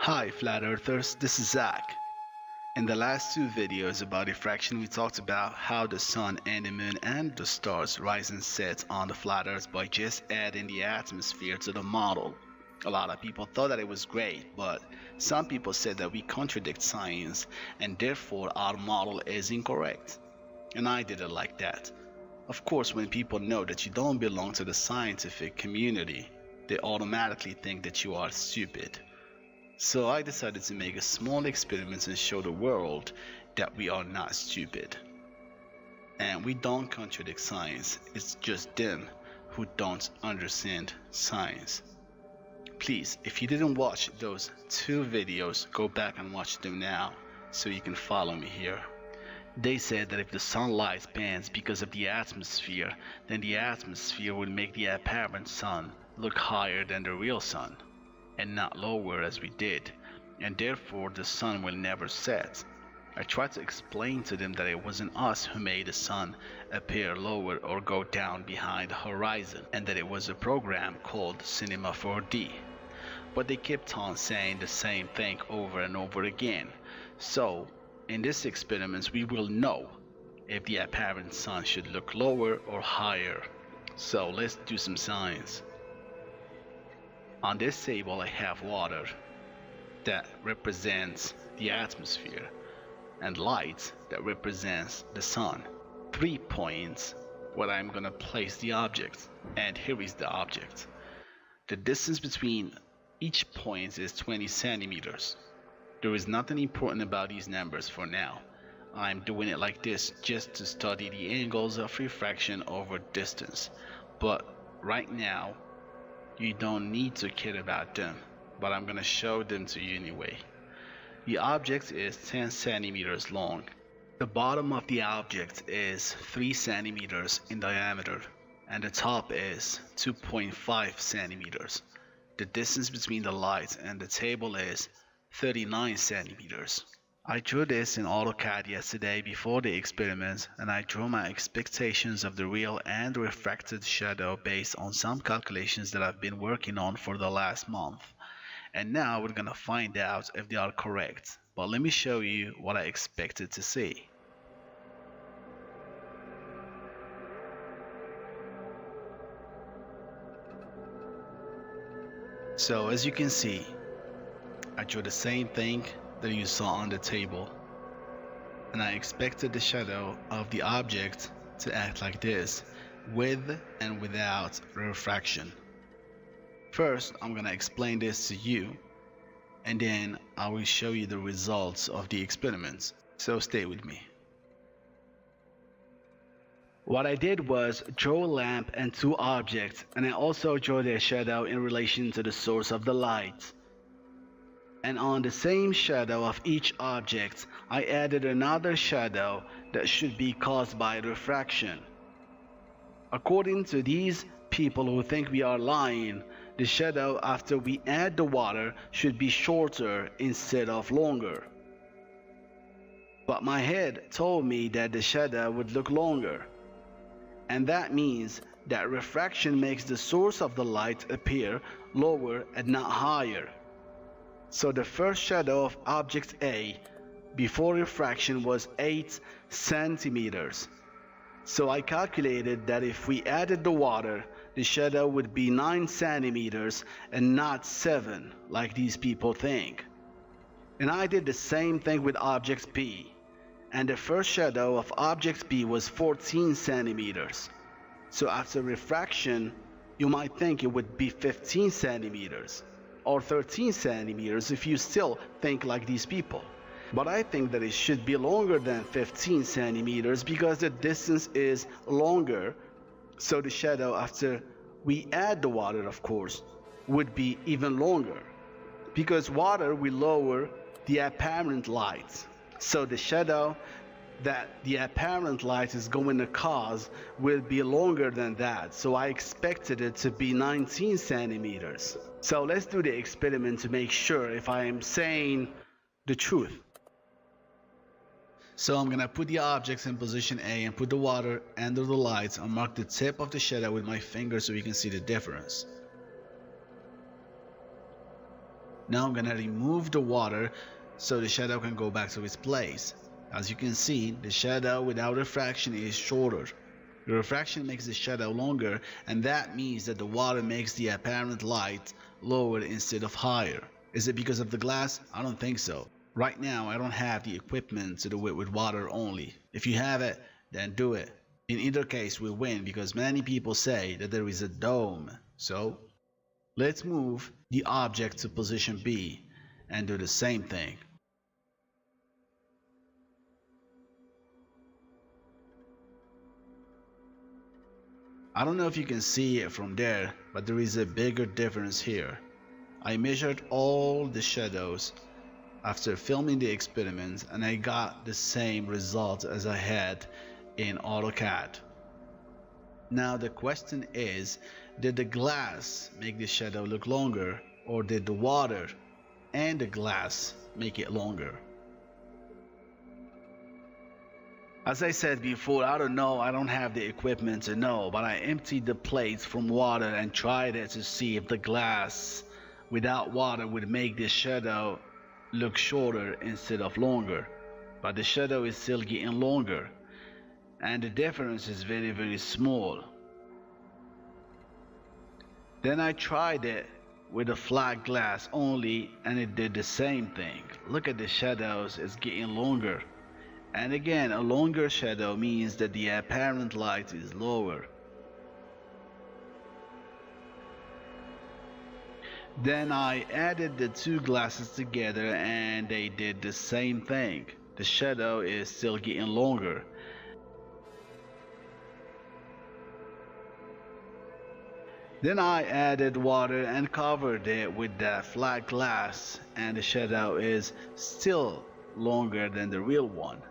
Hi Flat Earthers, this is Zack. In the last two videos about Réfraction, we talked about how the sun and the moon and the stars rise and set on the flat earth by just adding the atmosphere to the model. A lot of people thought that it was great, but some people said that we contradict science and therefore our model is incorrect. And I did it like that. Of course, when people know that you don't belong to the scientific community, they automatically think that you are stupid. So I decided to make a small experiment and show the world that we are not stupid. And we don't contradict science, it's just them who don't understand science. Please, if you didn't watch those two videos, go back and watch them now so you can follow me here. They said that if the sunlight bends because of the atmosphere, then the atmosphere would make the apparent sun look higher than the real sun, and not lower as we did, and therefore the sun will never set. I tried to explain to them that it wasn't us who made the sun appear lower or go down behind the horizon, and that it was a program called Cinema 4D. But they kept on saying the same thing over and over again. So, in this experiment we will know if the apparent sun should look lower or higher. So let's do some science. On this table I have water that represents the atmosphere and light that represents the sun. 3 points where I'm gonna place the object, and here is the object. The distance between each point is 20 centimeters. There is nothing important about these numbers for now. I'm doing it like this just to study the angles of refraction over distance, but right now you don't need to care about them, but I'm gonna show them to you anyway. The object is 10 centimeters long. The bottom of the object is 3 centimeters in diameter, and the top is 2.5 centimeters. The distance between the light and the table is 39 centimeters. I drew this in AutoCAD yesterday before the experiment, and I drew my expectations of the real and refracted shadow based on some calculations that I've been working on for the last month. And now we're gonna find out if they are correct, but let me show you what I expected to see. So as you can see, I drew the same thing that you saw on the table, and I expected the shadow of the object to act like this, with and without refraction. First, I'm gonna explain this to you, and then I will show you the results of the experiment, so stay with me. What I did was draw a lamp and 2 objects, and I also drew their shadow in relation to the source of the light. And on the same shadow of each object, I added another shadow that should be caused by refraction. According to these people who think we are lying, the shadow after we add the water should be shorter instead of longer. But my head told me that the shadow would look longer. And that means that refraction makes the source of the light appear lower and not higher. So the first shadow of object A before refraction was 8 centimeters. So I calculated that if we added the water, the shadow would be 9 centimeters and not 7 like these people think. And I did the same thing with object B, and the first shadow of object B was 14 centimeters. So after refraction, you might think it would be 15 centimeters. Or 13 centimeters if you still think like these people. But I think that it should be longer than 15 centimeters because the distance is longer, so the shadow after we add the water, of course, would be even longer. Because water will lower the apparent light, so the shadow that the apparent light is going to cause will be longer than that, so I expected it to be 19 centimeters. So let's do the experiment to make sure if I am saying the truth. So I'm gonna put the objects in position A and put the water under the lights and mark the tip of the shadow with my finger so you can see the difference. Now I'm gonna remove the water so the shadow can go back to its place. As you can see, the shadow without refraction is shorter. The refraction makes the shadow longer, and that means that the water makes the apparent light lower instead of higher. Is it because of the glass? I don't think so. Right now, I don't have the equipment to do it with water only. If you have it, then do it. In either case, we win because many people say that there is a dome. So, let's move the object to position B and do the same thing. I don't know if you can see it from there, but there is a bigger difference here. I measured all the shadows after filming the experiments and I got the same result as I had in AutoCAD. Now the question is, did the glass make the shadow look longer, or did the water and the glass make it longer? As I said before, I don't know, I don't have the equipment to know, but I emptied the plates from water and tried it to see if the glass without water would make the shadow look shorter instead of longer. But the shadow is still getting longer, and the difference is very, very small. Then I tried it with a flat glass only, and it did the same thing. Look at the shadows, it's getting longer. And again, a longer shadow means that the apparent light is lower. Then I added the two glasses together and they did the same thing. The shadow is still getting longer. Then I added water and covered it with that flat glass, and the shadow is still longer than the real one.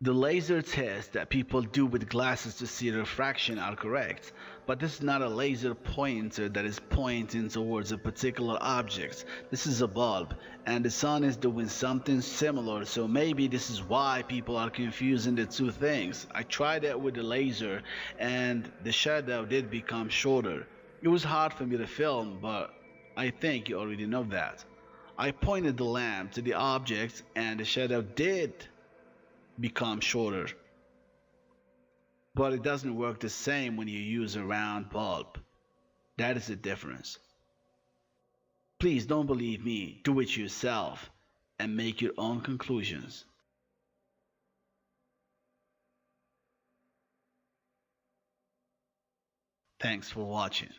The laser tests that people do with glasses to see refraction are correct, but this is not a laser pointer that is pointing towards a particular object. This is a bulb, and the sun is doing something similar, so maybe this is why people are confusing the two things. I tried it with the laser, and the shadow did become shorter. It was hard for me to film, but I think you already know that. I pointed the lamp to the object, and the shadow did become shorter. But it doesn't work the same when you use a round bulb. That is the difference. Please don't believe me, do it yourself and make your own conclusions. Thanks for watching.